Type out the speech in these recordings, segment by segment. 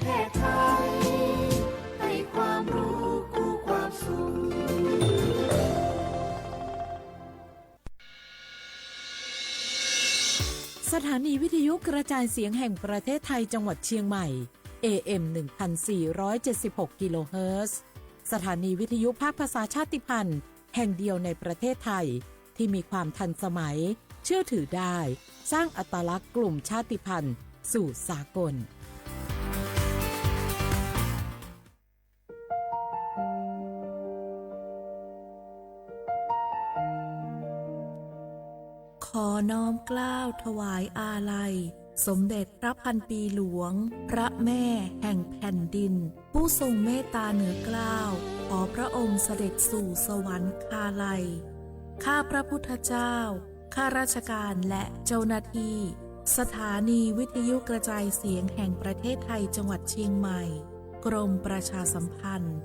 ทศไทยให้ความรู้คู่ความสุขสถานีวิทยุกระจายเสียงแห่งประเทศไทยจังหวัดเชียงใหม่ AM 1476 กิโลเฮิรตซ์สถานีวิทยุภาคภาษาชาติพันธุ์แห่งเดียวในประเทศไทยที่มีความทันสมัยเชื่อถือได้สร้างอัตลักษณ์กลุ่มชาติพันธุ์สู่สากลขอน้อมเกล้าถวายอาลัยสมเด็จพระพันปีหลวงพระแม่แห่งแผ่นดินผู้ทรงเมตตาเหนือเกล้าขอพระองค์เสด็จสู่สวรรคาลัยข้าพระพุทธเจ้าข้าราชการและเจ้าหน้าที่สถานีวิทยุกระจายเสียงแห่งประเทศไทยจังหวัดเชียงใหม่กรมประชาสัมพันธ์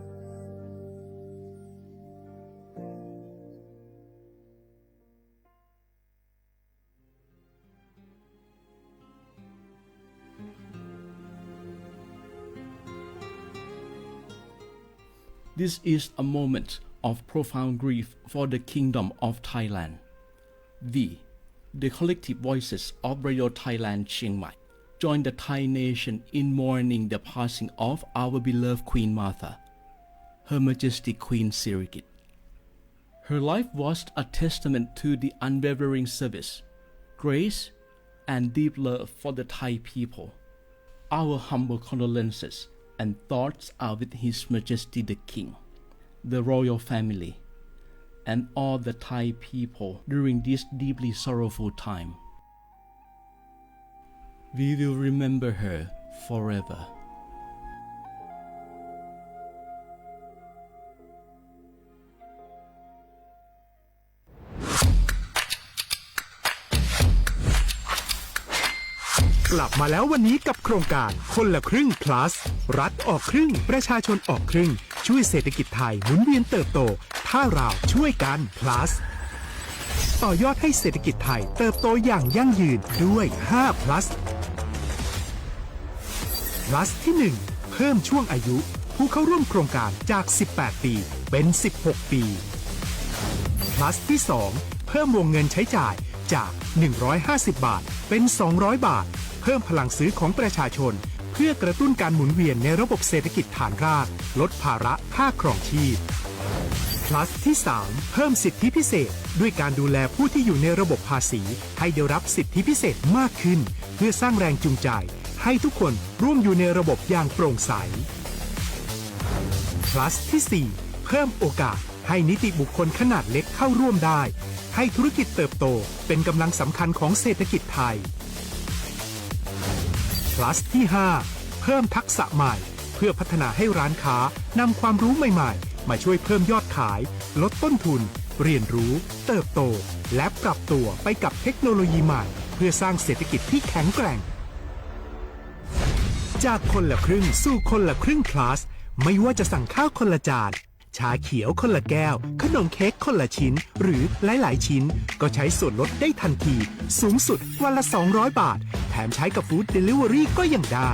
This is a moment of profound grief for the Kingdom of Thailand. We, the collective voices of Radio Thailand Chiang Mai, join the Thai nation in mourning the passing of our beloved Queen Martha, Her Majesty Queen Sirikit. Her life was a testament to the unwavering service, grace, and deep love for the Thai people. Our humble condolences and thoughts are with His Majesty the King, the royal family, and all the Thai people during this deeply sorrowful time. We will remember her forever.กลับมาแล้ววันนี้กับโครงการคนละครึ่ง plus รัฐออกครึ่งประชาชนออกครึ่งช่วยเศรษฐกิจไทยหมุนเวียนเติบโตถ้าเราช่วยกัน plus ต่อยอดให้เศรษฐกิจไทยเติบโตอย่างยั่งยืนด้วย5 plus plus ที่ 1 เพิ่มช่วงอายุผู้เข้าร่วมโครงการจาก18 ปีเป็น16 ปี plus ที่ 2 เพิ่มวงเงินใช้จ่ายจาก150 บาทเป็น200 บาทเพิ่มพลังซื้อของประชาชนเพื่อกระตุ้นการหมุนเวียนในระบบเศรษฐกิจฐานรากลดภาระค่าครองชีพ plus ที่ 3 เพิ่มสิทธิพิเศษด้วยการดูแลผู้ที่อยู่ในระบบภาษีให้ได้รับสิทธิพิเศษมากขึ้นเพื่อสร้างแรงจูงใจให้ทุกคนร่วมอยู่ในระบบอย่างโปร่งใส plus ที่ 4 เพิ่มโอกาสให้นิติบุคคลขนาดเล็กเข้าร่วมได้ให้ธุรกิจเติบโตเป็นกำลังสำคัญของเศรษฐกิจไทย plus ที่ 5 เพิ่มทักษะใหม่เพื่อพัฒนาให้ร้านค้านำความรู้ใหม่ๆมาช่วยเพิ่มยอดขายลดต้นทุนเรียนรู้เติบโตและปรับตัวไปกับเทคโนโลยีใหม่เพื่อสร้างเศรษฐกิจที่แข็งแกร่งจากคนละครึ่งสู่คนละครึ่ง plus ไม่ว่าจะสั่งข้าวคนละจานชาเขียวคนละแก้วขนมเค้กคนละชิ้นหรือหลายๆชิ้นก็ใช้ส่วนลดได้ทันทีสูงสุดวันละ200 บาทแถมใช้กับฟู้ดเดลิเวอรี่ก็ยังได้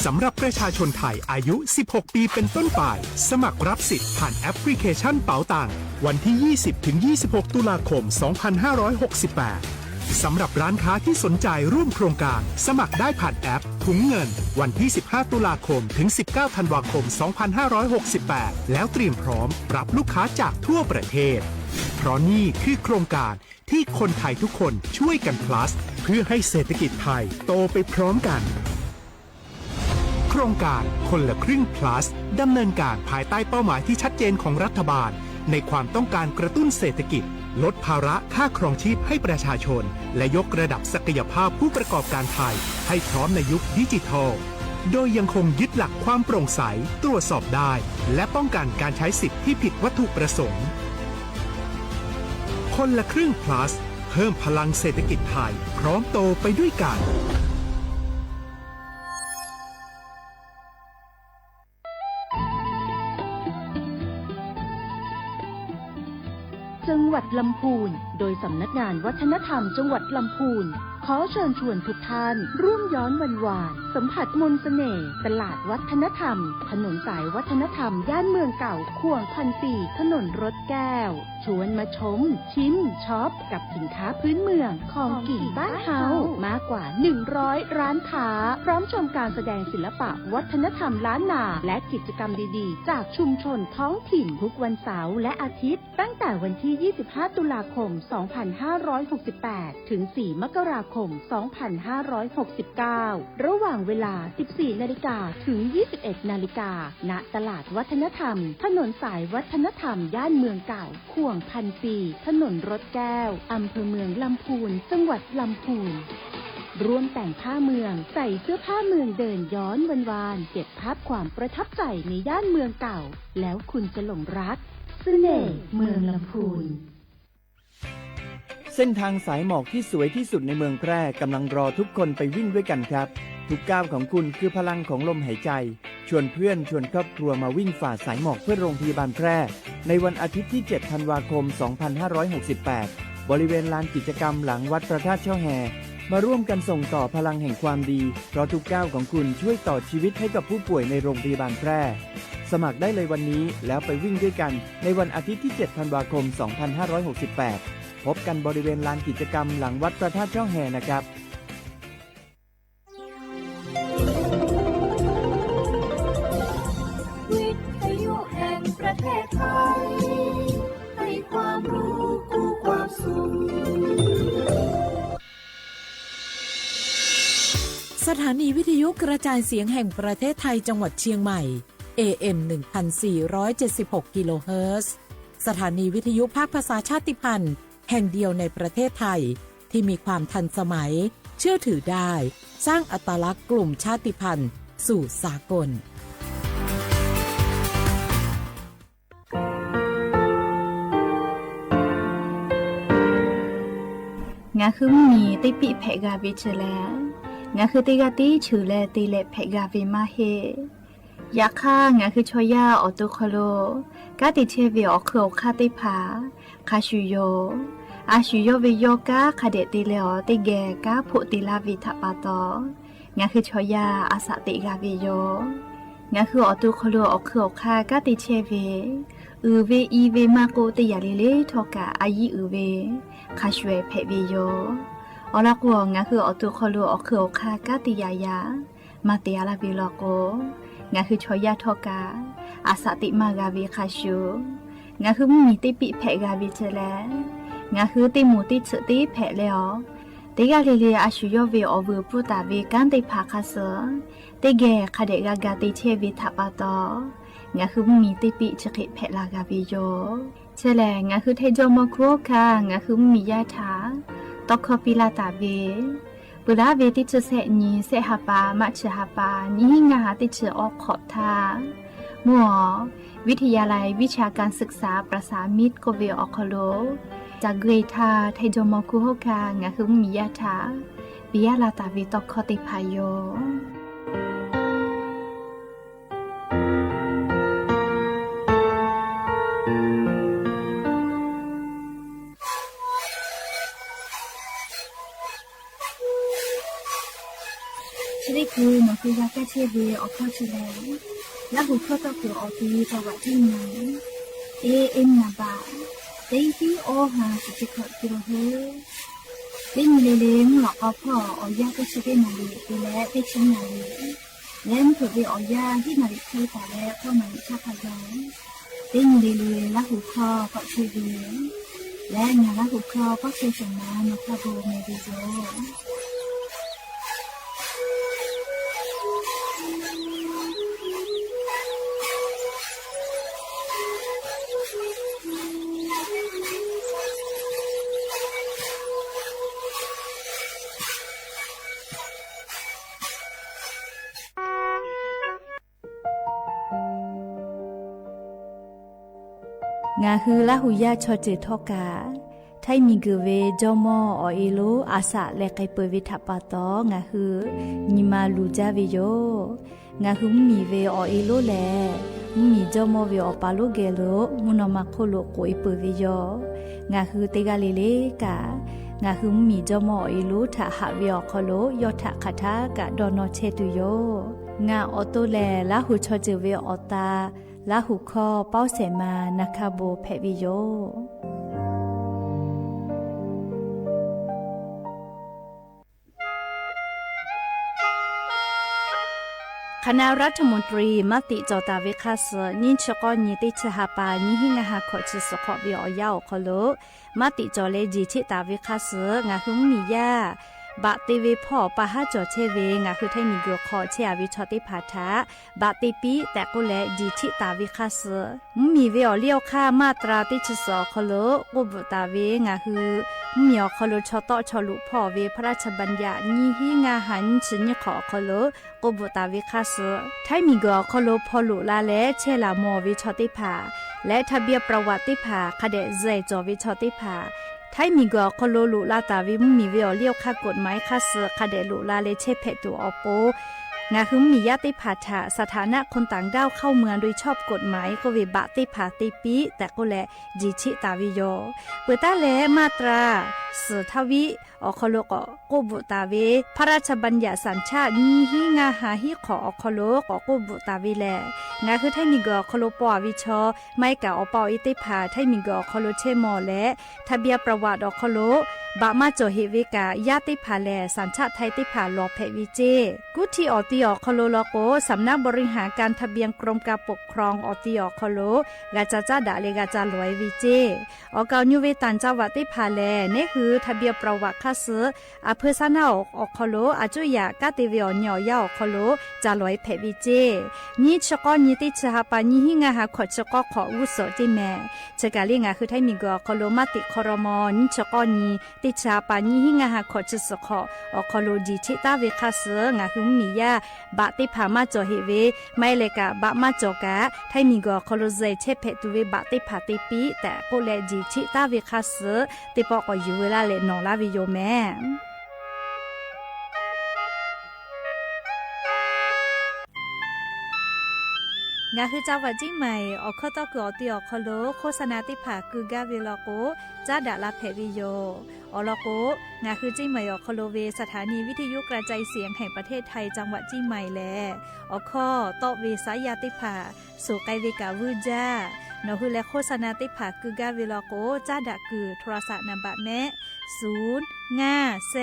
สำหรับประชาชนไทยอายุ 16 ปีเป็นต้นไปสมัครรับสิทธิ์ผ่านแอปพลิเคชันเป๋าตังวันที่ 20-26 ตุลาคม 2568 สำหรับร้านค้าที่สนใจร่วมโครงการสมัครได้ผ่านแอปถุงเงินวันที่ 15 ตุลาคมถึง 19 ธันวาคม 2568 แล้วเตรียมพร้อมรับลูกค้าจากทั่วประเทศเพราะนี่คือโครงการที่คนไทยทุกคนช่วยกัน plus เพื่อให้เศรษฐกิจไทยโตไปพร้อมกันโครงการคนละครึ่ง plus ดำเนินการภายใต้เป้าหมายที่ชัดเจนของรัฐบาลในความต้องการกระตุ้นเศรษฐกิจลดภาระค่าครองชีพให้ประชาชนและยกระดับศักยภาพผู้ประกอบการไทยให้พร้อมในยุคดิจิทัลโดยยังคงยึดหลักความโปร่งใสตรวจสอบได้และป้องกันการใช้สิทธิ์ที่ผิดวัตถุประสงค์คนละครึ่ง plus เพิ่มพลังเศรษฐกิจไทยพร้อมโตไปด้วยกันจังหวัดลำพูนโดยสำนักงานวัฒนธรรมจังหวัดลำพูน ขอเชิญชวนทุกท่านร่วมย้อนวันวานสัมผัสมนต์เสน่ห์ตลาดวัฒนธรรมถนนสายวัฒนธรรมย่านเมืองเก่าข่วง1,400ถนนรถแก้วชวนมาชมชิมช็อปกับสินค้าพื้นเมืองของกินบ้านเฮามากกว่า100ร้านค้าพร้อมชมการแสดงศิลปะวัฒนธรรมล้านนาและกิจกรรมดีๆจากชุมชนท้องถิ่นทุกวันเสาร์และอาทิตย์ตั้งแต่วันที่25ตุลาคม2568ถึง4มกราคม2569ระหว่างเวลา 14:00 นถึง 21:00 นณตลาดวัฒนธรรมถนนสายวัฒนธรรมย่านเมืองเก่าข่วง1,400ถนนรถแก้วอำเภอเมืองลำพูนจังหวัดลำพูนร่วมแต่งผ้าเมืองใส่เสื้อผ้าเมืองเดินย้อนวานๆเก็บภาพความประทับใจในย่านเมืองเก่าแล้วคุณจะหลงรักเสน่ห์เมืองลำพูนเส้นทางสายหมอกที่สวยที่สุดในเมืองแพร่กำลังรอทุกคนไปวิ่งด้วยกันครับทุกก้าวของคุณคือพลังของลมหายใจชวนเพื่อนชวนครอบครัวมาวิ่งฝ่าสายหมอกเพื่อโรงพยาบาลแพร่ในวันอาทิตย์ที่ 7 ธันวาคม 2568 บริเวณลานกิจกรรมหลังวัดพระธาตุช่อแฮมาร่วมกันส่งต่อพลังแห่งความดีเพราะทุกก้าวของคุณช่วยต่อชีวิตให้กับผู้ป่วยในโรงพยาบาลแพร่สมัครได้เลยวันนี้แล้วไปวิ่งด้วยกันในวันอาทิตย์ที่ 7 ธันวาคม 2568 พบกันบริเวณลานกิจกรรมหลังวัดพระธาตุช่อแฮนะครับวิทยุแห่งประเทศไทยให้ความรู้คู่ความสุขสถานีวิทยุกระจายเสียงแห่งประเทศไทยจังหวัดเชียงใหม่ AM 1476 กิโลเฮิรตซ์สถานีวิทยุภาคภาษาชาติพันธุ์แห่งเดียวในประเทศไทยที่มีความทันสมัยเชื่อถือได้สร้างอัตลักษณ์กลุ่มชาติพันธุ์สู่สากลงาคือมีติปิเพกาบิเชแลงาคือติกาติชูแลติเลเพกาบิมาเฮยาค่างาคือชอยาออตุคโลกาติเชวิออคือคาติผาคาชูโยอาชูโยวิโยกาคาเดติเลอติเกกาพุติลาวิทปาตองาคือชอยาอาสติกาวิโยงาคือออตุคโลออคือคากาติเชวิเวอีเวมาโกติยาเลเลทอกาอายีเวคาชเวเพวิโยอลักวงงาคืออตุคโลอคือคากาติยายามาเตียลาวิโลโกงาคือชอยาทอกาอาสติมากาวิคาชูงาคือมีติปิเพกาวิเจแลงาคือติมูติฉติเพเลอติกาเลเลอาชูโยเวอเวปุตาเวกันติภาคาเสติเกคาเดกากาติเชวิทัปาตองาคือมีติปิฉกิเพลากาวิโยเชแลงาคือเทโจโมโคคางาคือมียาถาตอกคอปิลาตาเวปุลาเวติชเสนีเสหปามัชหปานิหิงาติชออกขอทามัววิทยาลัยวิชาการศึกษาประสามิตรโกเวออคโลจากเกรทาไทโจโมคุโฮคางาคือมียาถาปิยาลาตาเวตอกคอติพายโยชริกูนกุยาแกเชเวอคอชเลและหุคตกุออตีตวัดที่นั้นเอ็มนาบาเตตีโอฮาสิจิขอกิโลเฮลิงเลเลงหลอกพ่ออยาก็ชิเกนาลีไปแล้วไปชินาลีและมถูกเวอยาที่นาลีเทตาแล้วก็มาชาพยองลิงเลเลและหุคอก็เชเวและงาและหุคอก็เชสมานกพระโบเมดิโซงาคือละหุยาชอเจทอกาไทมีกเวจอมออเอโลอาสะเลไกเปวิทัปาตองาคือนิมาลูจาวิโยงาคือมีเวอเอโลแลมีจอมอเวอปาโลเกโลมุนอมาโคโลโกอิเปวิโยงาคือเตกาเลเลกา งาคือมีจอมออีลูทะหะวิอคโลยอทะคาทากะดอนอเชตุโยงาออโตแลละหูชอเจเวออตาละหูคอเป้าเสมานะคะโบแพวิโยคณะรัฐมนตรีมติจอตาเวคาสนินชกอนิติชหาปานิหิงหาขอชิสขอบิอยาวคโลมติจอเลจีชิตาเวคาสงาหุมมียาบะติเวพ่อปะหาจอเชเวงาคือไทมีกอขอเชอวิชอติภาทาบะติปีแต่ก็แลจีชิตาเวคาสมีเวอเลี้ยวค่ามาตราติชสอคโลกุบตาเวงาคือมีอคโลชอตอชอลุพ่อเวพระราชบัญญัตินิหิงาหันชิญขอคโลกุบตาเวคาสไทมีกอคโลพอลุลาและเชลามอวิชอติภาและทะเบียนประวัติภาคเดเจจอวิชอติภาไทยมีกอคโลลุลาตาวิมมีเวอเลี้ยวค่ากฎหมายค่าเสือคาเดลุลาเลเชเพตัวอโปงาคือมีญาติภาษาสถานะคนต่างด้าวเข้าเมืองโดยชอบกฎหมายก็วิบะติภาติปีแต่ก็แลจีชิตาวิโยเปตาแลมาตราสือทวิอคโลกกุบุตาเวพระราชบัญญัติสัญชาตินีหิงาหาหิขออคโลกกุบุตาเวแลงาคือไทยมีกอคโลปอวิชอไม่กะอปออิติภาไทยมีกอคโลเชมอและทะเบียนประวัติอคโลบะมาโจเฮเวกาญาติภาแลสัญชาติไทยติภาลอเพวิเจกุทีออติอคโลลโกสำนักบริหารการทะเบียนกรมการปกครองออติอคโลกาจาจาดาเลกาจาลอยวิเจออกาญูเวตันจาวัติภาแลนี่คือทะเบียนประวัติคาสืออเพซานาอคโลอาจุยากาติเวอญอยาอคโลจาลอยเพวิเจนี่ชกอนิติชหาปานิหิงาหาขอชกอขออุโสติแมเชกาลิงาคือไทมีกอคโลมาติคอรมอนิชกอนีติชาปานิหิงาหาขอชิสขออคโลจีชิตาเวคาสืองาหุมมียาบะติภามาจอเฮเวไม่เลกะบะมาจอกะไทมีกอคโลเจเชเพตุเวบะติภาติปีแต่ก็แลจีชิตาเวคาสือติปอกอยู่เวลาเลนอลาวิโยแม่งาคือเจ้าวัดจิ้งใหม่ออกข้อตอกอติออกคโลโฆษณาติผาคือกาเวลโกจ้าดาลาเพวิโยอลโกงาคือจิ้งใหม่ออกคโลเวสถานีวิทยุกระจายเสียงแห่งประเทศไทยจังหวัดจิ้งใหม่แลออกข้อตอเวสายาติผาสู่ไกเวกาวูจ้านอคือและโฆษณาติผาคือกาเวลโกจ้าดาคือโทรศัพท์นำบัตรแม่0 5 แซ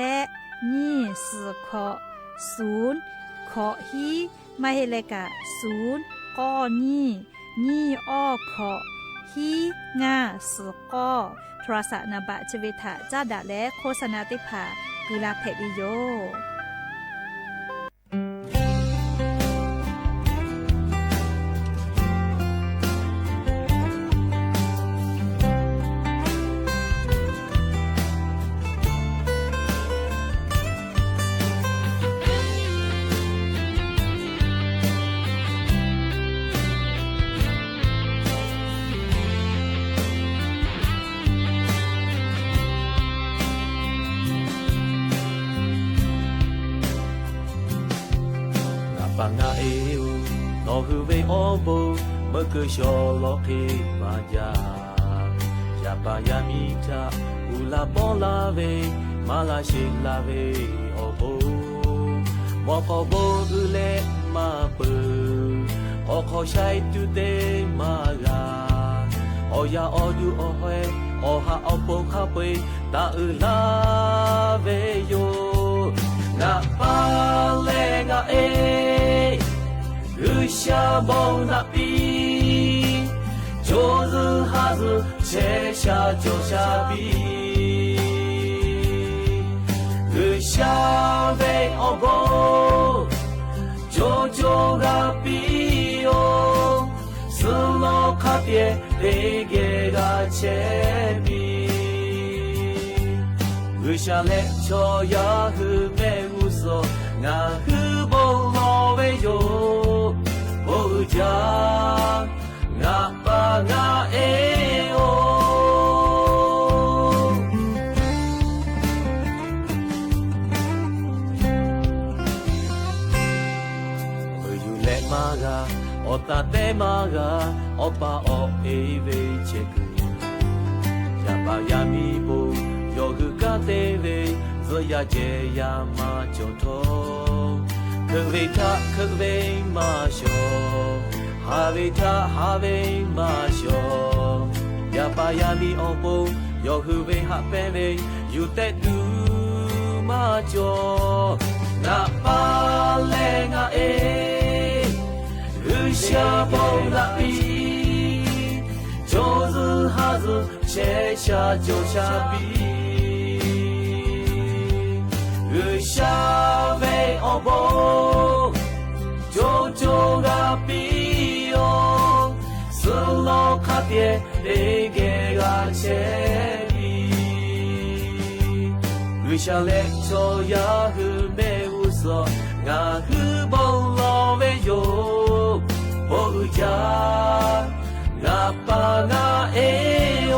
นี่สือขอ0ขอฮีไม่เฮเลกะ0ก้อนี่อ้อขอฮีงาสือก้อโทรศัพท์นบะชเวทะจ้าดะและโฆษณาติภากุลาเพวิโยบางอาเอวโนฮือเวอโบเมื่อคือชอลอเฮมาจายาปายามิจาอุลาปอลาเวมาลาชิลาเวโอโบมอคอโบอุเลมาเปอขอใช้ตุเตมาลาออยาออดูอเฮอหาอปงคาเปตาอุลาเวโยงาปาเลงาเอ日下梦那比，就是还是切下就下比，日下为恶果，就个比哟，是我卡别得给个切比，日下来瞧呀是没无所，俺是不老为哟。งาปางาเอโออยู่เล็กมากาอตาเตมากาอปาอเอเวเชกุยาปายามีโบโยกุกา သေးသေးဇောရကျေယာမကြုံတော်ခဝိထခဝိမရှောဟာဝိထဟာဝိမရှောยาปายามีอองปงยอหูเวหะเปเวอยู่แต่ดูมาจอนาปาเลงาเออุชาบงละปีโจซึฮาซึเชชาโจชาปีอุชาเวอองปงโจโจกาปีโอสโลคาเตเลเกกาเชบีวิชาเลโชยาฮือเมอุโซงาฮือบงโลเวโยโบอุจางาปางาเอโย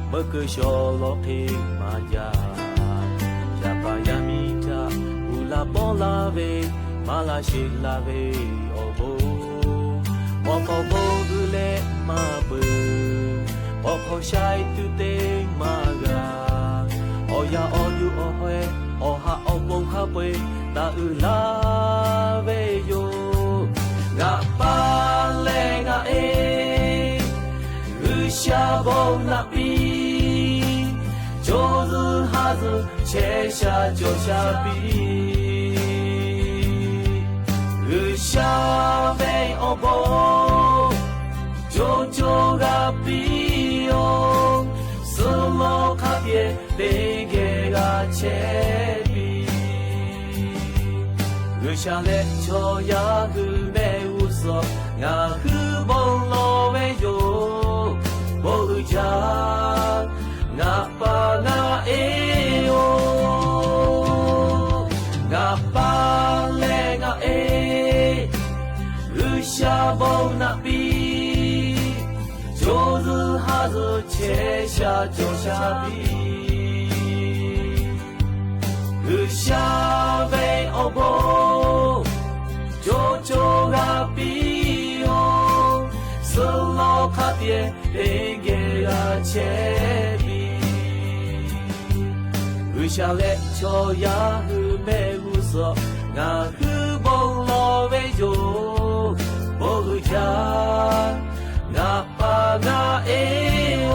เมื่อเกิดชอลอเพมายายาปายามิตาอุลาปอลาเวมาลาชิลาเวโอโบมอพอโบกุเลมาเบพอพอชายตุเตมากาออยาออยูออเฮออฮาออปงฮาเปตาอุลาเวโยงาปาเลงาเอชาบงละปีโจซึฮาซึเชชาโจชาปีอุชาเวอโบโจโจกาปีโอสโลคาเปียเลเกกาเชปีอุชาเลโชยาฮือเมอุโซงาฮือบงโลเวโยโบอุจางาปางาเอโองาปาเลงาเออุชาบงนาปีโจซึฮาซึเชชาโจชาปีอุชาเวอโบโจโจกาปีโอสโลคาเตเลเกกาเชบีอุชาเลโชยาฮือเมอุโซงาฮือบงโลเวโยโบอุจางาปางาเอโอ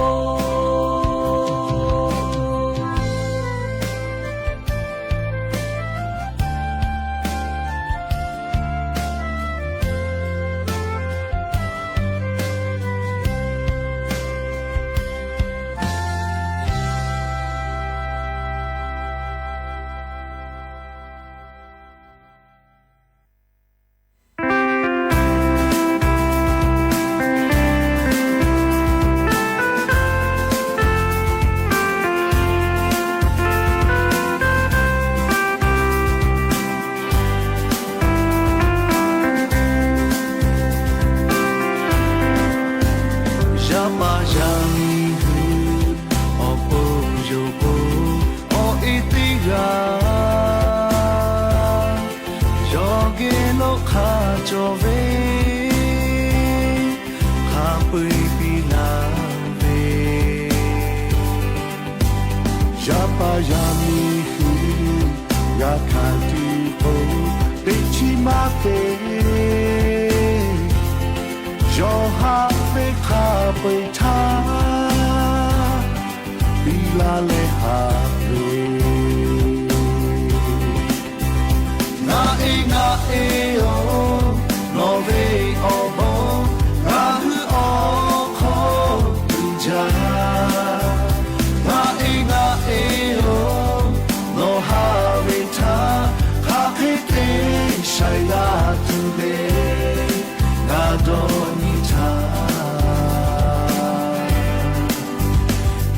Nove obo, rahu oko. 샤이가투데 나도니다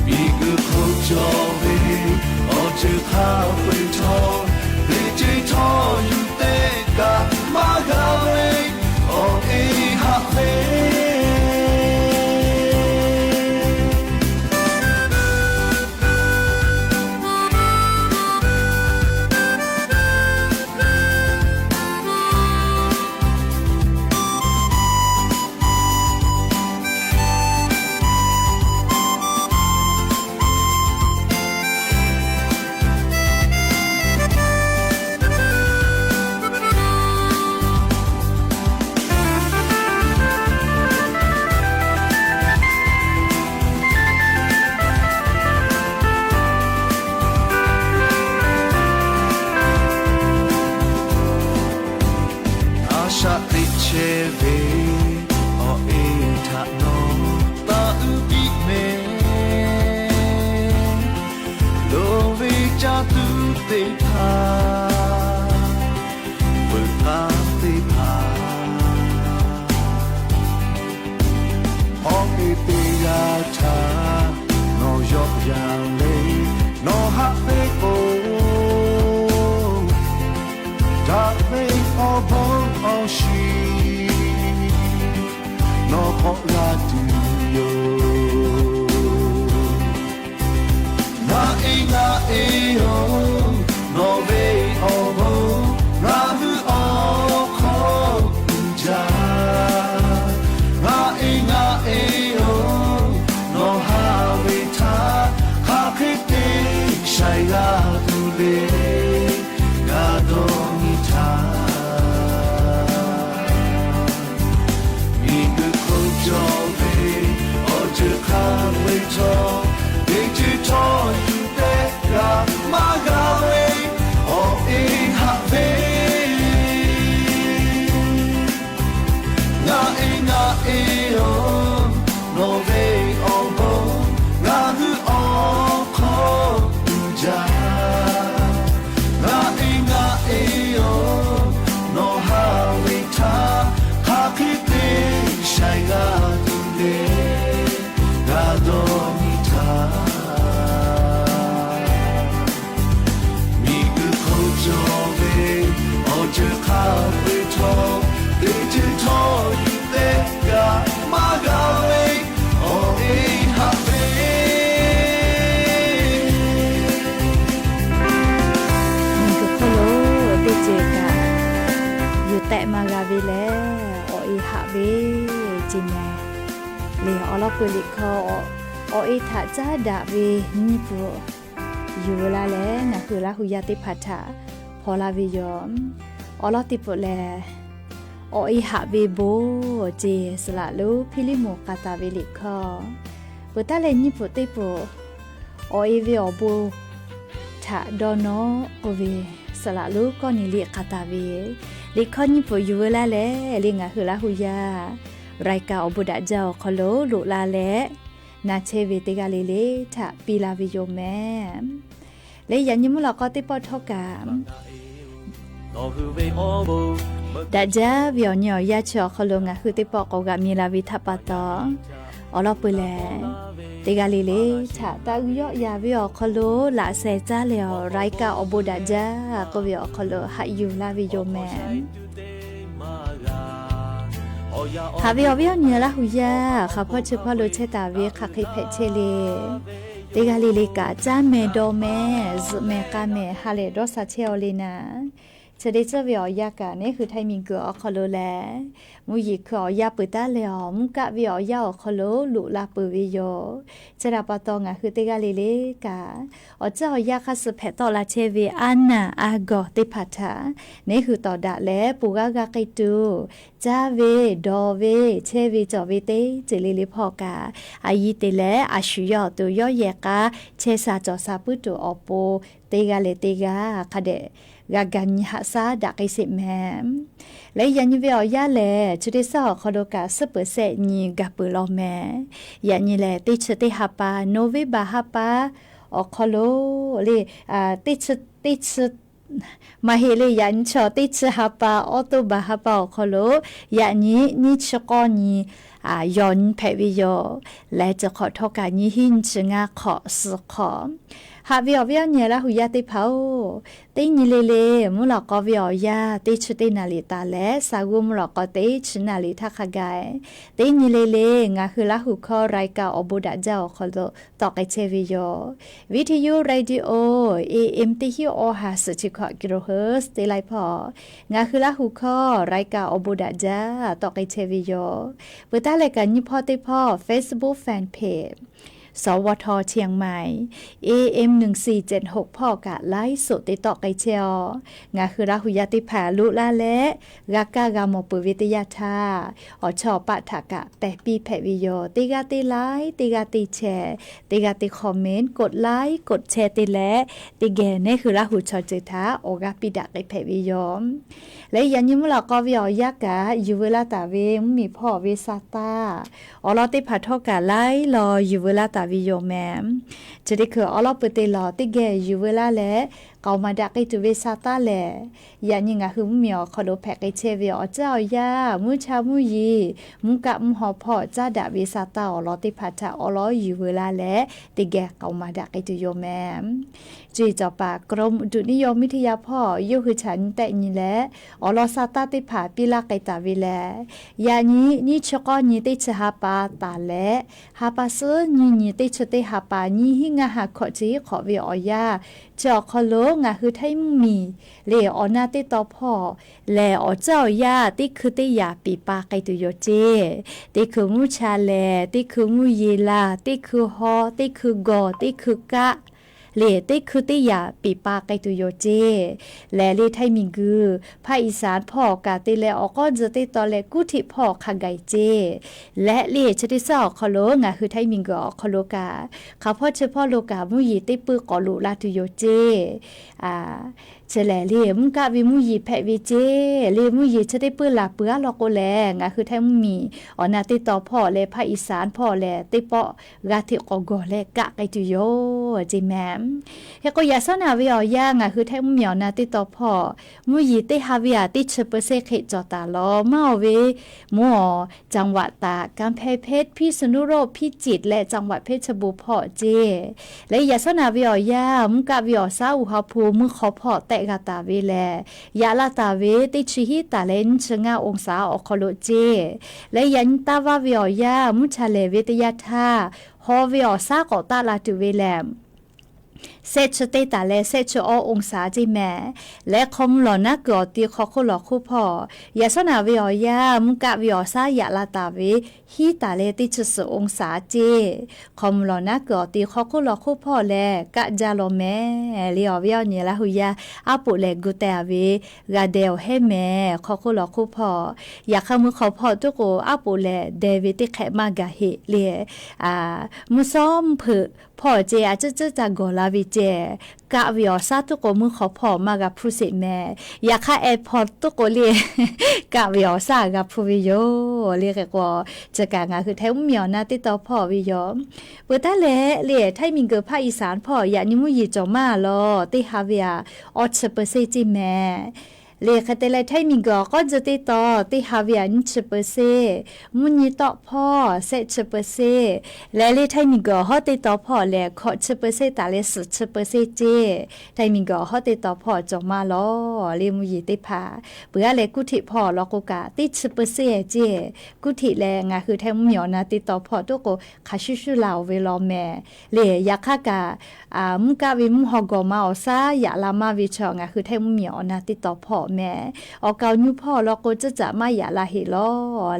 미국 걱정이 어쩌하고있어 이제더 유대가 막아내 어이하네 cheve o eta no ta ubi me lo ve cha tu te tha bu ta te tha o e te ya cha no yo ya le no ha te o da me o bon o shi no la tu yo na e o no ve o bo na hu o kho ja na e o no ha we tha ha khite shai ga tu le ga do ni thaแต่มากาวิแลโออีหะเวจินแลเลอลอปุลิคอโออีทะจาดาเวนิปุอยู่เวลาแลนะคือละหุยาติพัทธะพอลาวิยอมอลอติปุแลโออีหะเวโบเจสละลูพิลิโมกาตาเวลิคอปุตะเลนิปุติปุโออีเวอโบทะดอนอโอเวสละลูก็นิลิกาตาเวลิคอนิปุอยู่เวลาแลลิงะคือละหุยารายกาอบุดะเจ้าคอโลลุลาแลนาเชเวติกาเลเลทะปีลาวิโยแมและยันยิมลอก็ติปอทกามดะจาวิโอญอยาชอคอโลงะคือติปอกอกะมีลาวิทะปะตออลอปุแลติกาเลเลทะตะอุยอยาวิโอคอโลละเซจาเลอรายกาอบุดะจาก็วิโอคอโลหะยูลาวิโยแมฮาวิอวิอเนียละหุยาข้าพ่อชื่อพ่อโลเชตาเวคักให้เพเชเลเตกาลีเลกาจ้าเมโดเมซุเมกาเมฮาเลโดซาเชโอลีนาเชเดเจวิอยากานี่คือไทมิงกัวคอโลแลมุยิคอยาปุตาเลอมุกะวิอยาคอโลลุลาปุวิโยเจราปะตองะคือเตกาลีเลกาอเจ้ายาคัสเพตอลาเชเวอันนาอากอติพัทธานี่คือต่อดะแลปูกากาไกตูจาเวดอเวเชเวจอเวเตเจลิลิพอกาอายิเตเลอาชุยอตุยอเยกาเชซาจอซาปุตุอโปเตกาเลเตกาคาเดกากันยะซาดะกิสิแมมและยันยเวอยาแลจุดิซอคอโดกาสเปเซญีกะปุลอแมยันยแลติชติฮาปาโนเวบาฮาปาอคอโลเลติช มาเฮเลยยันชอติชฮาปาออโตบาฮาปาคอโลยานี้นิชกอนีย้อนแพวิโยและจะขอโทษการยี่หินชงาขอสขอหาวิอเนี่ยละหุยาติเผาติญิเลมุลกอวิอยาติชุตินาลิตาและสากุมุลกอติชนาลิทักกายติญิเลงาคือละหุคอรายกาอบุดะเจ้าขอโลตอกไอเชวิโยวิทยุเรดิโอAM ติฮิโอหาสจิคกิโลเฮิรตซ์ติไลพองาคือละหุคอรายกาอบุดะเจ้าตอกไอเชวิโยเปิดตาเลกันยิพอติพอ Facebook Fanpageสวทเชียงใหม่ AM 1476พ่อกะไลฟ์สดติดต่อไกเชียวงาคือราหุยาติผาลุลาและกากากามปุวิทยาธาอชอปะถากะแต่ปีแผวิโยติกาติไลฟ์ติกาติแชร์ติกาติคอมเมนต์กดไลค์กดแชร์ติและติแกนี่คือราหุชอเจทาโอกาปิดะไกแผวิโยและยันยิมุลกอวิอยากะอยู่เวลาตาเวมีพ่อเวซาตาอลอติผาทอกะไลรออยู่เวลาตาวิโยแมมจะได้คืออลอปเตลอติแกอยู่เวลาและเกามาดักไอตุเวซาตาแลยันยิงะคือมีอคอโดแพกไอเชวิอเจ้ายามุชามุยีมุกะมุหอพ่อจ้าดะเวซาตาอลอติผาทาอลออยู่เวลาและติแกเกามาดักไอตุโยแมมจีจอปากกรมอุตุนิยมวิทยาพ่อยุคือฉันแต่นี่แหละอลอซาตาติผาปิลาไกตาวิแลยานี้นี่ชกอนี่ติชหาปาตาและหาปาซนี่ติชติหาปานี่หิงาหาขอจีขอวิอยาจอคอโลงาคือไทมีเลออนาติตอพ่อแลอเจ้ายาติคือติยาปีปาไกตุโยเจติคือมุชาแลติคือมุยีลาติคือฮอติคือกอติคือกะเลติคือติยาปีปาไกตุโยเจและเลไทมิกือภาคอีสานพ่อกาติแลออกอนจะติตอแลกุทิพ่อคาไกเจและเลชติซอคอโลงาคือไทมิงกอคอโลกาเขาพ่อเฉพาะโลกามุยีติปือกอลุลาตุโยเจเฉลเลียมกะวิมุยีแพวิเจเลียมุยีจะได้ปื้อลาเปื้อลอกโกแลงคือแท้มีอนาติต่อพ่อและภาคอีสานพ่อแลติปอกาติออกอและกะไกตุโยจิแมมเฮก็ยาสนาวิอยางคือแท้มีอนาติต่อพ่อมุยีติฮาวิอาติเชเปเซเขจอตาลอมาเวมัวจังหวัดตากกำแพงเพชรพิษณุโลกพิจิตรและจังหวัดเพชรบูรณ์พ่อเจและยาสนาวิอยามุกะวิอซาอุฮาภูมือขอพ่อแต่กาตาเวแลยาลาตาเวติชิฮิตาเลนชงาองศาอคโลเจและยันตาวาวิอยามุชาเลเวตยาธาฮอวิอซากอตาลาตุเวแลเซชเตตาเลเซชอองศาจิแม่และคมหลอนักกอตีขอคุหลอคู่พ่อยาสนาวิอยามุกะวิอซายาลาตาเวฮีตาเลติชสองศาเจคมหลอนักกอตีขอคุหลอคู่พ่อแลกะจาโลแม่ลิอวิอเนละหุยาอาปุเลกุเตอเวกาเดลเฮแม่ขอคุหลอคู่พ่ออยากขมือขอพ่อตุโกอาปุเลเดวิติแขมากะเฮเลมุซอมผึพ่อเจอาจจะจากกอลาวิเจกะวิอซาตุโกมือขอพ่อมากับผู้สิแม่อยากให้แอร์พอร์ตตุโกเลียกะวิอซากับผู้วิโยเรียกว่าจะกางาคือแท้มีอนาติต่อพ่อวิโยเปิดตาเล่ไทมิงเกอภาคอีสานพ่ออยากนิมุยีจอมาลอติฮาวิอาออชเปเซจิแม่เลขแต่ละไทมิงก็จะติดต่อที่ฮาวิอันเชเปเซมุนยิต่อพ่อเซเชเปเซและเลไทมิงก็ฮอติดต่อพ่อและขอเชเปเซตาเลสเชเปเซเจไทมิงก็ฮอติดต่อพ่อจงมาลอเลมุยิติพาเปื่อเลกุทิพ่อลอกกะติเชเปเซเจกุทิแลงาคือแทมเหมียวนะติดต่อพ่อตุโกคาชิชุลาวเวลอแม่เลยาคากะมุกะวิมุฮอกอมาอซายาลามาวิชองาคือแทมเหมียวนะติดต่อพ่อแม่ออกเกาญูพ่อแล้วก็จะมาอย่าลาหิลอ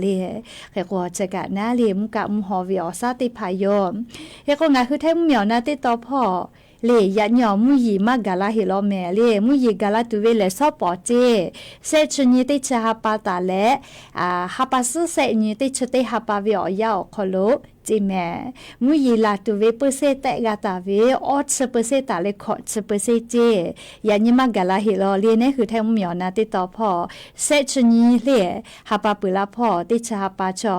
เลยแค่ก็จะกะนะเลยมุกะมุฮอวิอซาติพายอมแค่ก็งาคือแท้เหมียวนะติต่อพ่อเลยยันยอมุยีมากะลาหิลอแม่เลยมุยีกะลาตุเวเลซอปอเจเซชนีติชะฮาปาตาและฮาปาซึเซนีติชติฮาปาวิอยาคอโลเจ จิแม่มุยีลาตุเวเปอร์เซตกาตาเวออดเปอร์เซตาเลขอดเปอร์เซเจยานิมากาลาเฮลอเลียนคือแทมมีอนาติต่อพ่อเซชนีเล่ฮาปาปุลาพ่อติชาปาจอ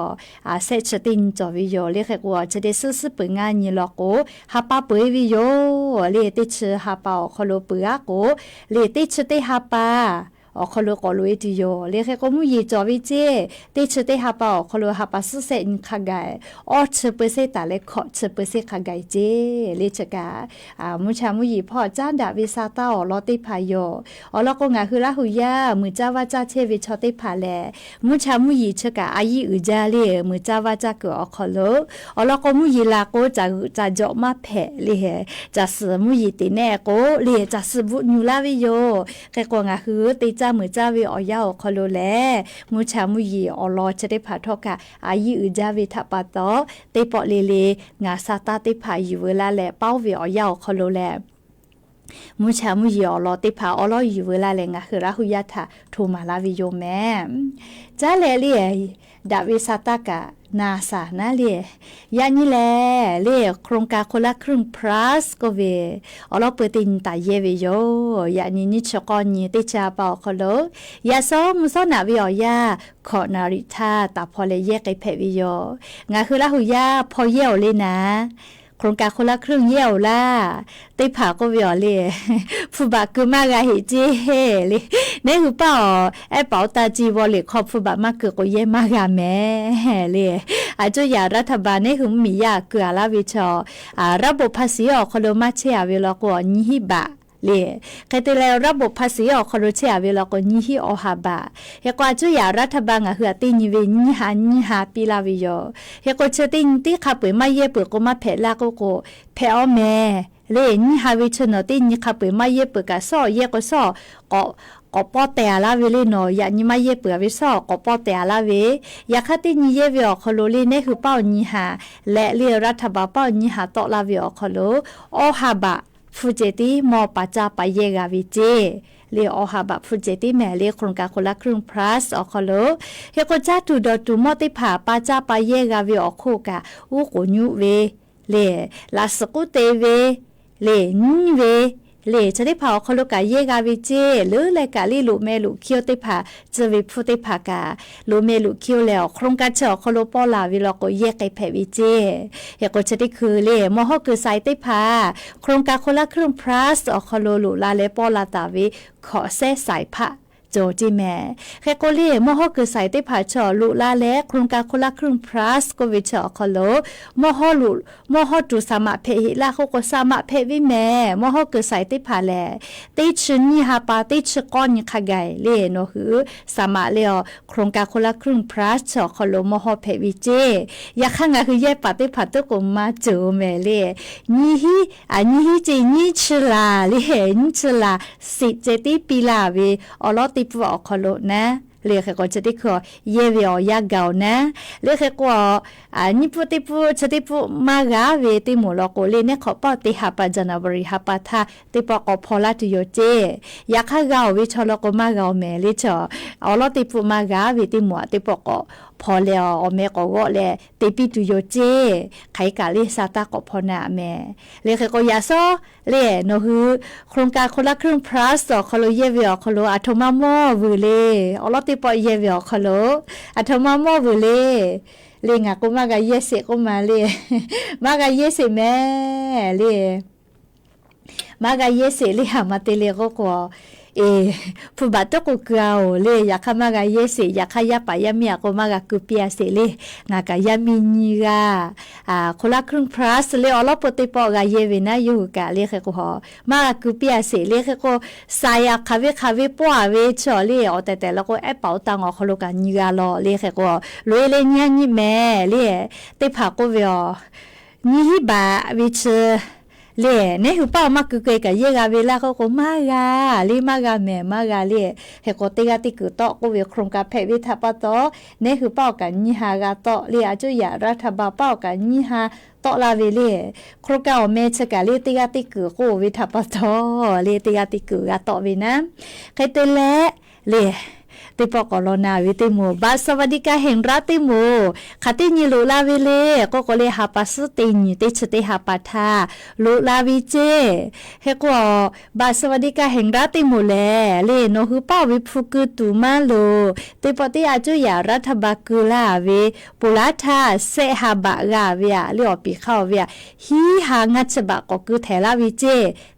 เซชตินจอวิโยเรียกว่าจะได้ซื้อปืนงานนี่ลอโกฮาปาปุยวิโยเลียติชฮาปาคอโลปุยาโกเลียติชติฮาปาคอโลกอลุยติโยเรียกก็มุยีจอวิเจติชติฮาปาคอโลฮาปาสุเซนคากายออเปอร์เซตาเลขอเปอร์เซคากายเจเลชกามุชามุยีพ่อจ้าดาวิซาตาลอติพายโยลอก็งาคือลาหุยามือจ้าวาจาเชวิชอติพาแลมุชามุยีชกาอายีอุจาเลมือจ้าวาจาเกอคอโลลอก็มุยีลาโกจะจอมาแผ่เลจะสมุยีติแน่โกเลจะสบุญูลาวิโยแกก็งาคือติจ้ามือจ้าวิออยาคอโลแลมุชามุยีอลอจะได้พาทอกะอายีอุจาวิทัปาตอเตปอเลงาซาตาติพาอยู่เวลาแลเป้าวิออยาคอโลแลมุชามุยีอลอติพาอลออยู่เวลาแลงาคือราหุยาทาโทมาลาวิโยแม่จ้าแลเลียดาวิซาตากะนาสานะเลียยานี่แลเลียโครงการคนละครึ่ง plus ก็เวอลอเปิดตินตาเยวิโยยานี่นิชกอนี่ติจาปอคอโลยาซอมุซอนาวิออยาขอนาริทาตาพอเลเยกไอเพวิโยงาคือละหุยาพอเยี่ยวเลยนะโครงการคนละครึ่งเยี่ยวล่ะติผาก็วิอเลยผู้บาคือมากาหิจีเฮเลยนี่คือเปล่าไอ้เป๋าตาจีวอลเลยขอบผู้บามากเกือก็เย่มากาแม่เลยอาจจะอย่ารัฐบาลนี่คือมียาเกลือละวิชอระบบภาษีออกคโลมาเชียเวลากว่า20 บาทเลยใครแต่แล้วระบบภาษีออกคโลเชียเวลากว่า20อ5 บาทเฮกว่าจะอย่ารัฐบาลเหือตีนิเว25ปีลาวิโยเฮกว่าจะตินที่ขับไปมาเย่เปิดก็มาเพลาก็เพอแม่เลยนี่ฮาวิชนอตินี่ขับไปมาเย่เปิดก็ซ้อเย่ก็ซ้อก็ปอแต่ละเวเลยเนาะอย่านี่มาเย่เปิดวิซ้อก็ปอแต่ละเวอย่าคัดตินี่เย่เวอคโลลีนี่คือเป้านี่หาและเรียรัฐบาลเป้านี่หาตอละเวอคโลอฮาบะฟูเจติมอปัจจาปเยกาวิเจเรียอฮาบะฟูเจติแม่เรียโครงการคนละครึ่ง plus อคโลเฮโกจาตุดอตุมอติผาปัจจาปเยกาวิอโคกะอุโกญูเวเลลาสกุเตเวเลนิเวเลจะได้เผาคโลกาเยกาวิเจหรือรายการลีลูเมลูเคียวติผาจะวิพุติผากาลูเมลูเคียวแล้วโครงการเจาะคโลปอลาวิลโกเยกไอแพวิเจเฮโกจะได้คือเลมอฮคือไซติผาโครงการคนละครึ่ง plus อคโลลูลาเลปอลาตาวิขอเซสายผาโจจีแม่แค่ก็เรียกมอฮคือใส่ได้ผ่าจอลุลาและโครงการคนละครึ่ง plus ก็วิจอคโลมอฮลุมอฮจุสามะเพหิลาเขาก็สามะเพวิแม่มอฮคือใส่ได้ผ่าแลติชนี่ฮาปาติชก้อนนี่ขกายเล่นหือสามะเลียวโครงการคนละครึ่ง plus จอคโลมอฮเพวิเจอยากข้างคือแย่ปาติผ่าตุกมาโจแม่เล่นี่ฮีนี่ฮีจีนี่ชลาเล่นี่ชลาสิเจติปีลาเวอลอติปอคโลนะเรียกก็จะได้ขอเยวิอยากเกานะเรียกก็นี่พูดที่พูดจะได้พูดมากาเวติหมู่ลอกโลเนี่ยขอปอติหาปัจจนาบริหาปัทาติปอกพอลาติโยเจอยากให้เกาวิชอลอกมากเกาแม่ลิชอเอาลอติพูมากาเวติหมู่ติปอกพอแล้วอเมก็ก็แลติปิตุโยเจไขกาลิซาตาก็พอนาแม่เรียกก็ยาซอเลโนฮือโครงการคนละครึ่ง plus ต่อคโลเยเวอคโลอัตมามอวูเลอลอติปอเยเวอคโลอัตมามอวูเลเลงะก็มากะเยเสก็มาเลมากะเยเสแม่เลมากะเยเสเลหามาเตเลก็ผู้บาดตกกาวเลยอยากขมากายเสอยากขยับไปยามีก็มากกุปียเสเลยงากายามินีกาคนละครึ่ง plus เลยอลปติปอกายเวนะอยู่กะเลยก็หอมากกุปียเสเลยก็สายคาเวปัวเวชอเลยอแต่แล้วก็แอปเป๋าตังอคโลกานีกาลอเลยก็รวยเลยเนี่ยนี่แม่เลยติผาก็เวอนี่บาวิชเล่เนี่ยคือเป้ามาคือเกยกับเยกาเวลาเขาก็มากาลีมากาแม่มากาเล่เฮก็ติกาติกุโตก็เวโครงการเพวิทัปโตเนี่ยคือเป้ากันยี่หากาโตเล่อาจุยารัฐบาลเป้ากันยี่หาโตลาเวเล่โครงการเมชกาเล่ติกาติกุโกวิทัปโตเล่ติกาติกุกาโตเวนะใครเตเลเล่ต ติปกอลนาวิติมูบาสวัสดิการแห่งรัฐติมูคติญิลุลาวิเลก็เลหาปัสติญิติชติหาปัทาลุลาวิเจเฮก็บาสวัสดิการแห่งรัฐติมูแลเลโนฮือป้าวิฟุกุตุมาโลติปติอาจุยารัฐบากุลาเวปุลาทาเซหาบะกาเวียเลอปิเข้าเวียฮีหางัชบะก็คือเทลาวิเจ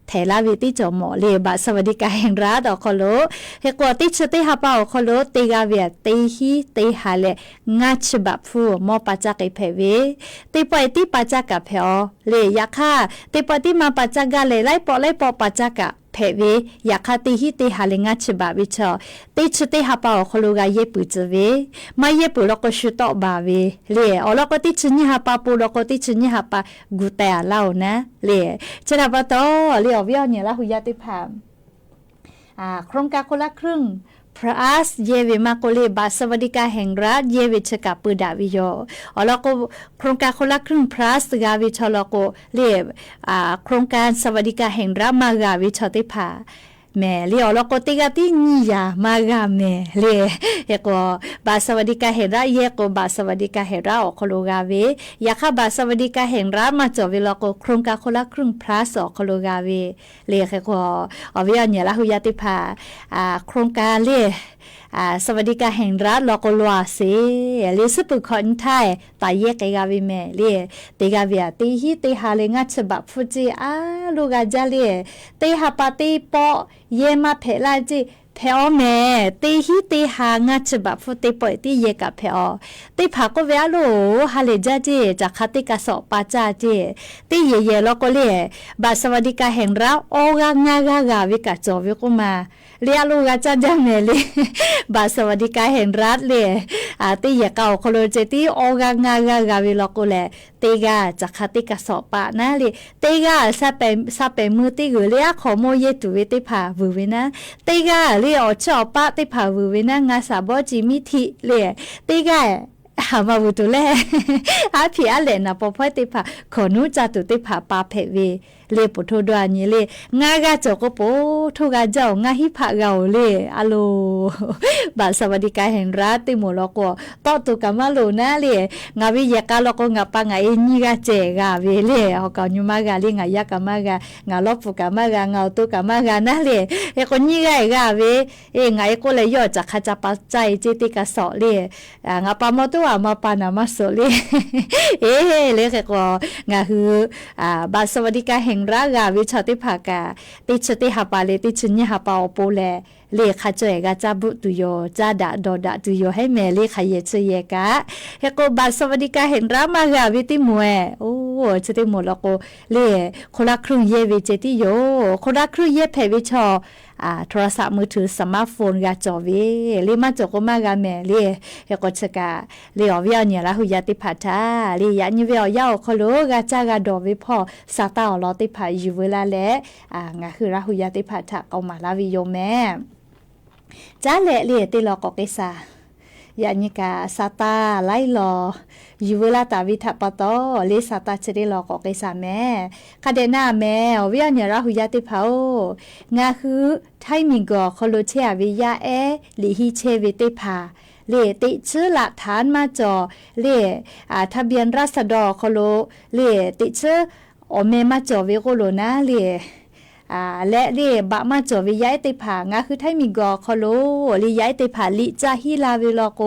เทลาวิติจอมอเลบาสวัสดิการแห่งรัฐอคโลเฮกวติชติหาปาอคโลติกาเวียติฮีติหาเลงัชบะฟูมอปัจจักเพเวติปอยติปัจจักเพอเลยาคาติปติมาปัจจักเลไลปอปัจจักเพเวยาคาติฮิติหาเลงัชบะวิชอติชติหาปาอคโลกาเยปุจเวมาเยปุลกชุตอบาเวเลอลกติชนิหาปาปุลกติชนิหาปากุเตอาลาวนะเลชนะปะตอเลอวิอเนี่ยละหุยาติพามโครงการคนละครึ่งพระอาสเยวิมาโกเลบาสวัสดิการแห่งรัฐเยวิชกาปืดาวิโยแล้วก็โครงการคนละครึ่งพระอาสกาวิชแล้วก็เรียบโครงการสวัสดิการแห่งรัฐมากาวิชติภาแม่เลี้ยวแล้วก็ติกาตินิยามากาแม่เลี้ยก็บาสวัสดิการแห่งรัฐเยก็บาสวัสดิการแห่งรัฐออกโลกาเวยาค่าบาสวัสดิการแห่งรัฐมาจบเวลาก็โครงการคนละครึ่งพระสออกโลกาเวเลี้ยก็เอาไว้เนี่ยละหุยติภาโครงการเลี้ยสวัสดิการแห่งรัฐเราก็ลัวเสียเลี้ยสุดคนไทยตายเยกกาวิเมเลี้ยติกาวิติฮิติหาเลงัดฉบับฟุจิลูกาจาเลี้ยติหาปาติปอเยมาเพลาจิเพอแม่ติฮิติหางัดฉบับฟุติปอยติเยกับเพอติผาก็เวลโลฮาเลจาจิจากคติกาสอปาจาจิติเยเราก็เลี้ยบาสวัสดิการแห่งรัฐโอกางากาวิกาจอวิกุมาเรียลูกอาจารย์จังเมลีบาสวัสดิการแห่งรัฐเลยตีอย่าเก่าโคโลเจตีโอกางากาวิลกุเลตีกาจากคติกาสอบปะนะเลยตีกาซาเปมือตีกุเลียขอโมเยตุวิติผาวูวินะตีกาเลียอชอบปะติผาวูวินะงาสาบอจิมิทิเลยตีกาหามาบุตุเล่อาพี่อาเลนะปอพ่อติผาขอนูจัตุติผาปาเพเวเลปุโทดวานี่เลงากาจกโปทุกาเจ้างาฮิผะเกาเลอะโลบาสวัสดิการแห่งรัฐติโมลโกตอตุกามาโลนะเลงาวิยะกาลโกงาปางาเอญิกาเจกาเวเลเอากาญุมากาเลงายะกามากางาลอปุกามากางาตุกามากานะเลเอโกญิกากาเวงาเอโกเลยยอจักขะปัจจัยจิติกาสอเลงาปามอตุอามาปานามาโซเลเลเกโกงาฮือบาสวัสดิการแห่งรากาวิชติภากาติชติหาปาเลติชญหาปาโปเลเลขจอยกาจาบุตุโยจาดาดอดาตุโยให้แม่เลขเยชเยกะเฮโกบาสวัสดิการแห่งรามากาวิติมวยโอ้ชติหมดแล้วก็เลคนละครึ่งเยวิเจติโยคนละครึ่งเยเพวิชอโทรศัพท์มือถือสมาร์ทโฟนกาจอวิเลมาจก็มากาแม่เลเฮโกชกาเลอวิอเนี่ยละหุยติภาทาเลยะนิเวอยาคโลกาจากาดอวิพอสาตาอลอติภาอยู่เวลาและงาคือละหุยติภาทาเอามาลาวิโยแม่จ้าเละติลอกอกเกษายานิกาสาตาไล่ลออยู่เวลาตาวิทัปตอเลสาตาเชดิลอกอกเกษแม่คาเดนาแม่วิญญาณราหุยติภางาคือไทมิงกอคโลเชอวิยาลิฮิเชวิติภาเลติชื่อหลักฐานมาจอเลทะเบียนราษฎรคโลเลติชื่ออเมมาจอวิโกโลนะเลและเรียบะมาจอวิย้ายติผางาคือไทมีกอคโลลิย้ายติผาลิจาฮิลาเวลโก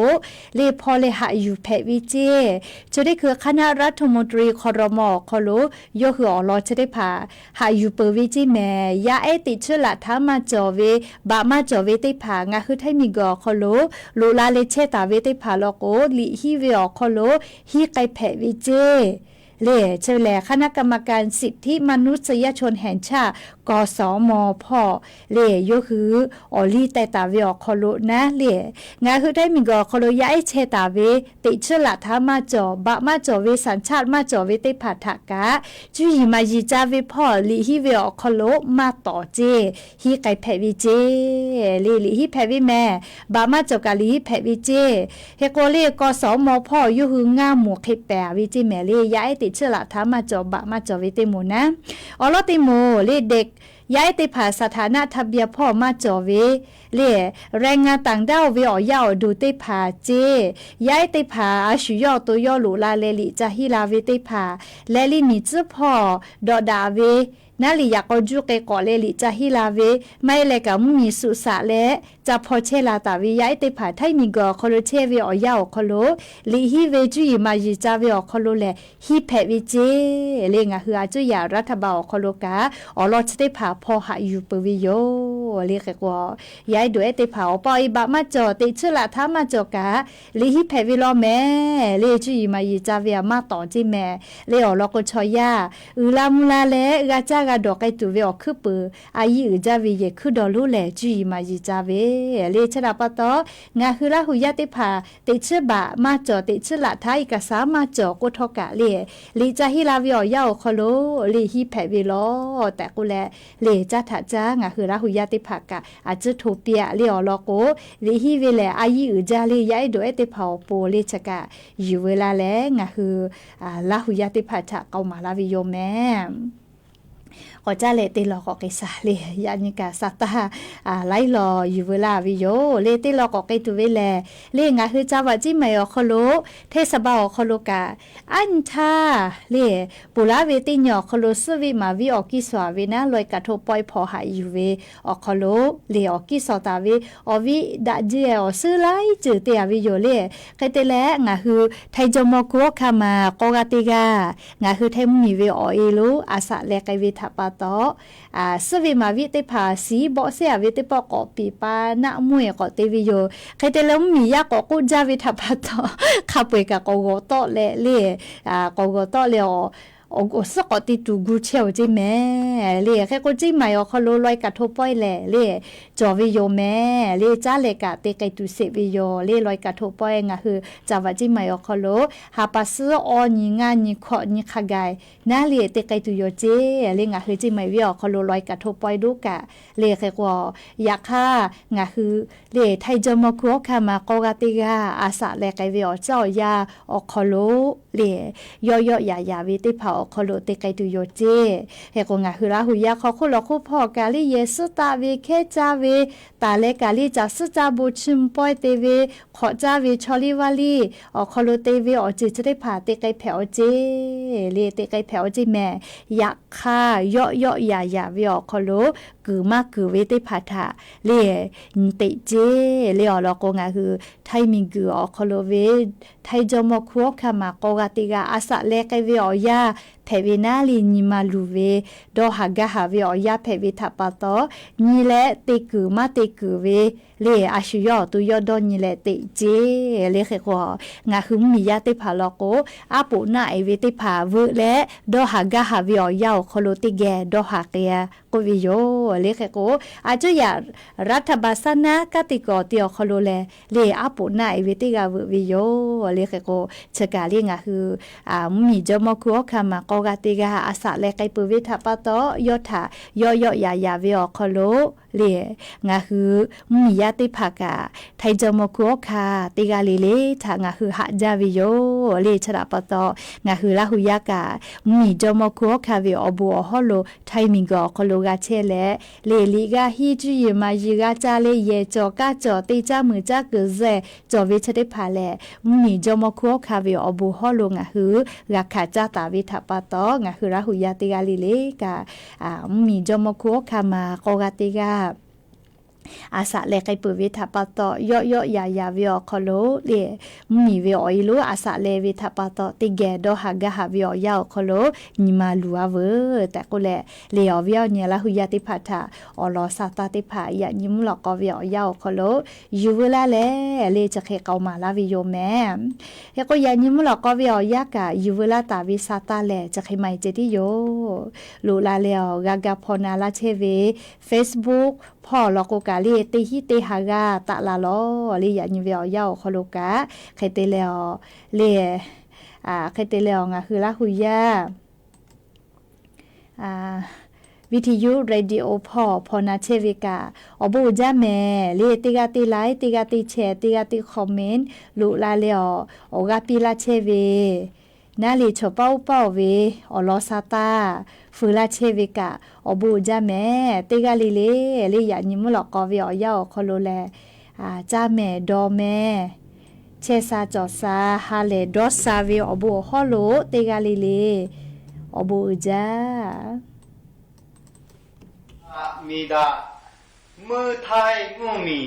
เลพอเลหะอยู่เพวิเจจะได้คือคณะรัฐมนตรีครมคโลโยคืออลอจะได้ผาหาอยู่เปวิจิแมยาติเชละทามาจอเวบะมาจอเวติผางาคือไทมีกอคโลลูลาเลเชตาเวติผาโลโกลิฮิเวอคโลฮิไกเพวิเจเล่เฉลยคณะกรรมการสิทธิมนุษยชนแห่งชาติกสมพเล่ยคืออลีแต่ตาเวอคโลนะเล่งาคือได้มีกอคโลยาเชตาเวติเชละทามาจอบะมาจอเวสัญชาติมาจอเวติผัทกะจุหิมายิจาเวพอลิฮิเวอคโลมาต่อเจฮิไกเพวิเจลิฮิเพวิแม่บะมาจอกะลิฮิเพวิเจเฮโกเล่กสมพยคืองาหมวกเขแปวิจิแม่เล่ยาติเชละทามาจอบะมาจอเวติโมนะอลอติโมเลเด็ก ย้ายติผาสถานะทะเบียนพ่อมาจอเวเล่แรงงานต่างด้าวเวออยาวดูติผาเจย้ายติผาอาชุยอตัวยอหลูลาเลลิจะฮิลาเวติผาและลินิจพ่อดอดาเวนาลีอยากเอาจุกเกกอเลลิจะฮิลาเวไม่เลยกับมีสุสะและจะพอเชลาตาวิย้ายติผาไทยมีกอคอโลเชเวออยาวคอโลลิฮิเวจุยมาจิจาเวอคอโลและฮิเพวิเจเลงะฮืออาจุยารัฐบาลคอโลกาอลอชติผาพอหาอยู่ปวิโยเลกกอย้ายด้วยติผาปอยบะมาจอติชละทามาจอกาลิฮิเพวิโลแม่เลจุยมาจิจาเวมาต่อจิแม่เลอลอกชอยาอุลามุลาเลกาจากาดอกไอตุเวอคือปืออายีอุจาเวเยคือดอลูแลจุยมาจิจาเวเลชราปตองาคือละหุยติผาติชบะมาจอติชละทายกะสามาจอกุทกะเลลิจาฮิลาวิอยาวคอโลลิฮิแพวิโลแต่กุแลเลจะถะจางาคือละหุยติผากะอาจจะโทเปียเลอลอโกลิฮิเวเลอายีอุจาเลยายโดเอติผาโปเลชกะอยู่เวลาแลงาคือละหุยติผาจะเกามาลาวิโยแม่ก็จะเลติลอกอกษาเลยยานิกาสัตตาไล่รออยู่เวลาวิโยเลติลอกอกตุเวแลเลงาคือจาวจิไม่อคโลเทศบาลคโลกาอันทาเลปุระเวติญอคโลสวิมาวิออกิสวาเวนะลอยกะทปอยพอหาอยู่เวอคโลเลออกิสตาเวอวิดะเจอซื้อไลจือเตยวิโยเลไคเตแลงาคือไทจมกัวคามากอกติกางาคือไทมีเวอเอโลอาสะเลไกเวทปาต่อสวิมาวิติภาสีบ่เสียวิติปกอปีปานะมวยก็เตวิโยใครแต่แล้วมียาก็กูจาวิทปาต่อขับไปกับกอโตเลกอโตเลโอ้สกอติตูกูเชียวจิแม่เลแค่กูจิไม่อเขาลอยกะทบปอยแหละเลจอวิโยแม่เลจ้าเลกะเตไกตุเสวิโยเลลอยกะทบปอยงะคือจาวจิไม่อเขาโลหาปัสออนิงานิขอนิขะไกนาเลเตไกตุโยเจเลงะคือจิไม่วิอเขาลอยกะทบปอยดูกะเลแค่ก็อยากค่างะคือเลไทจมคัวคามากอกติกาอาสะเลไกวิอเจ้ายาอเขาโลเลยอยาวิติเผาคอโลเตไกตุโยเจเฮกงาฮือลาหุยาขอคุลคุพอกาลิเยสตาเวเคจาเวตาเลกาลิจัสจาบุชิมปอยเตเวขอจาเวชอลิวาลีอคอโลเตเวอจิจะได้ผ่าเตไกแผวเจเลเตไกแผวเจแม่ยักค่ายาเวอคอโลกือมากกือเวติผาทาเลเตเจเลอลอกงาคือไทมิกืออคอโลเวไทจอมคัวคามากอกติกาอาสะเลไกเวอยาเพเวนาลีนิมาลูเวดอหากะหาเวอยาเพเวทาปาตอนีเลเตกือมาเตกือเวเลอาชุยอตุยอดอนีเลเตเจเลเขกงาคือมียาเตผาลอโกอาปุนาเอเวเตผาเวและดอหากะหาเวอยาคอโลติแกดอหาเกยกวิโยเลเขกอาจุยารัฐบาลนะกติกอเตียวคอโลเลอาปุนาเอเวเตกาวิโยเลเขกชะกาลีงาคือมีจมคัวคามากอกติกาอาสะเลไกปุวิทาปาตอยอทายาเวอคอโลเลงาคือมียาติภากาไทจมคัวคาติกาเลทางาคือหะจาวิโยเลชราปตองาคือลาหุยากามีจมคัวคาเวอบัวฮอโลไทมิงกอคอโลกาเชเลลีกาฮีจุยมายิกาจาเลเยจอกาจอติจามือจากึเซจอวิชติภาเลมีจมคัวคาเวอบัวฮอโลงาคือราคาจาตาวิทาปตองาคือลาหุยาติกาเลกามีจมคัวคามากอกติกาอาสะเลไกปุวิทาปตอยาเวอคอโลเลมีเวออิโลอาสะเลวิทาปตติแกดอหากะหาเวอยาคอโลนิมาลัวเวแต่ก็เลอเวอเนี่ยละหุยาติพัทาอลอสาตาติภายะยิมลอกอเวอยาคอโลยูเวลาเลจะเคเกามาลาวิโยแม่เฮก็ยะยิมลอกอเวอยากะยูเวลาตาวิสาตาเลจะเคไมเจติโยลูลาเลอกากาพนาลาเชเว Facebookพ่อลอกกาลีเตฮิเตหากาตะลาลอลียานิเวอยาคอโลกาไคเตเลอเลไคเตเลองาคือลาหุยาวิทยุเรดิโอพอนาเชวิกาอบูจาแม่เลติกาติไลติกาติแชร์ติกาติคอมเมนต์ลุลาเลออกาปิลาเชเว นาลีโชเป้าเป้าเวอลอซาตาฟูลาเชเวกะอบูจาแม่ติกาลีเลลียานิมุลอกอเวอยาคอโลแลจาแม่ดอแม่เชซาจอซาฮาเลดอซาเวอบูฮอโลติกาลีเลอบูจามีดามือไทยงูมี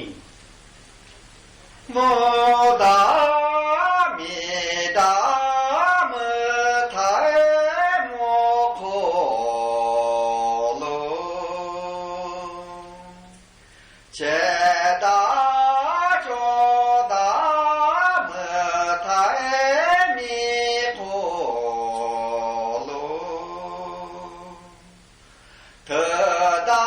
โมดามีดามือไทยโมโคโลเจดาโจดามือไทยมีโคโลเธอดา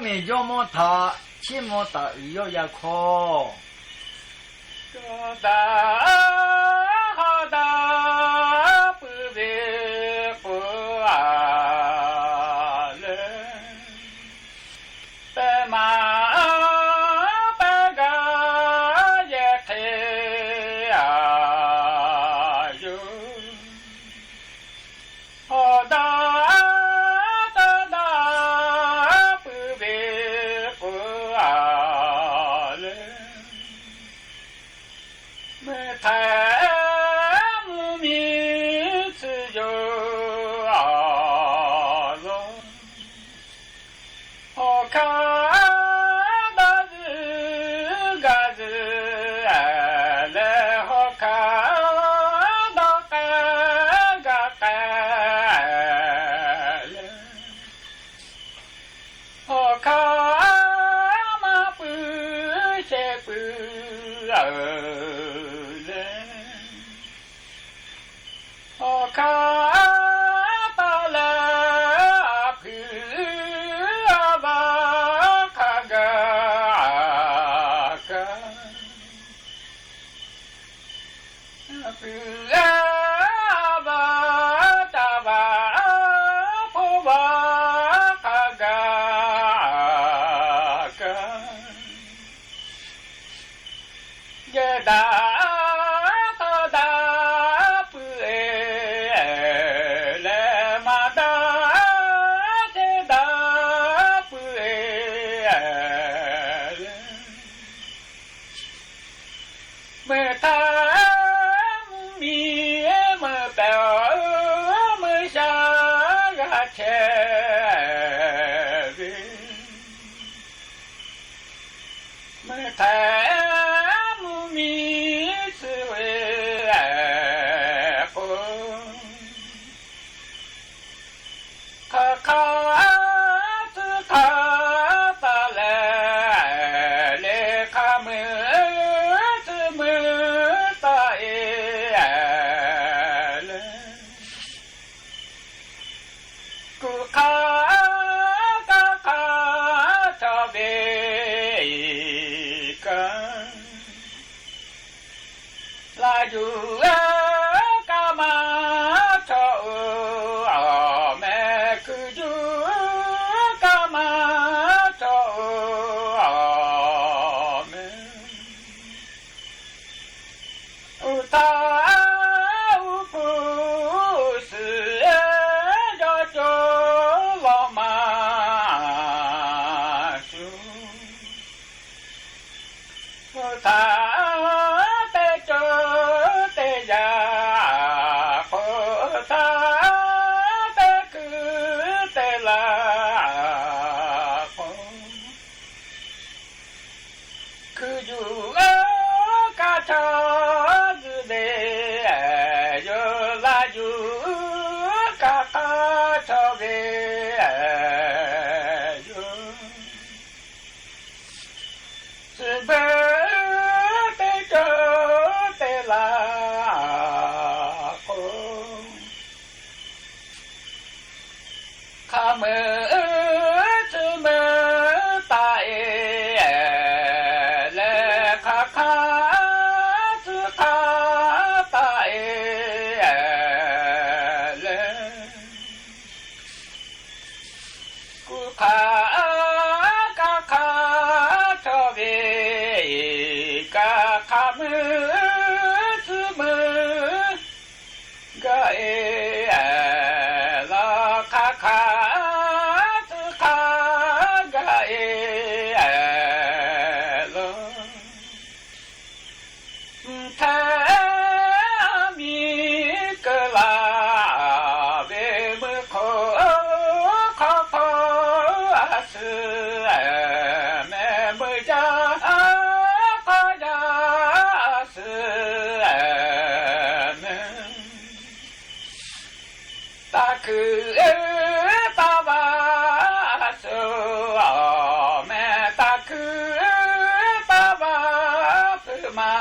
มีโยมทาชิโมตาโยยาโคตาฮาดาปุเวปุอาเลเปมาเปกาเยเทอายุฮาดาเมื่อ laju kama cho me kuju kama cho me uta upu su jo jo lo ma su uta te cho te ya ko ta te ku te la ko kuju ka cha de yo la ju ka ka cha ge yo se be te cho te la ko ka me tu me ta le ka ka tu ka ta le ku ka ka cho ve ka ka me tu me ga la ka ka tu ka ga lo ta mi ka la ve me ko su me me ja ka ja su me ta ku ta ba su me ta ku ta ba pu ma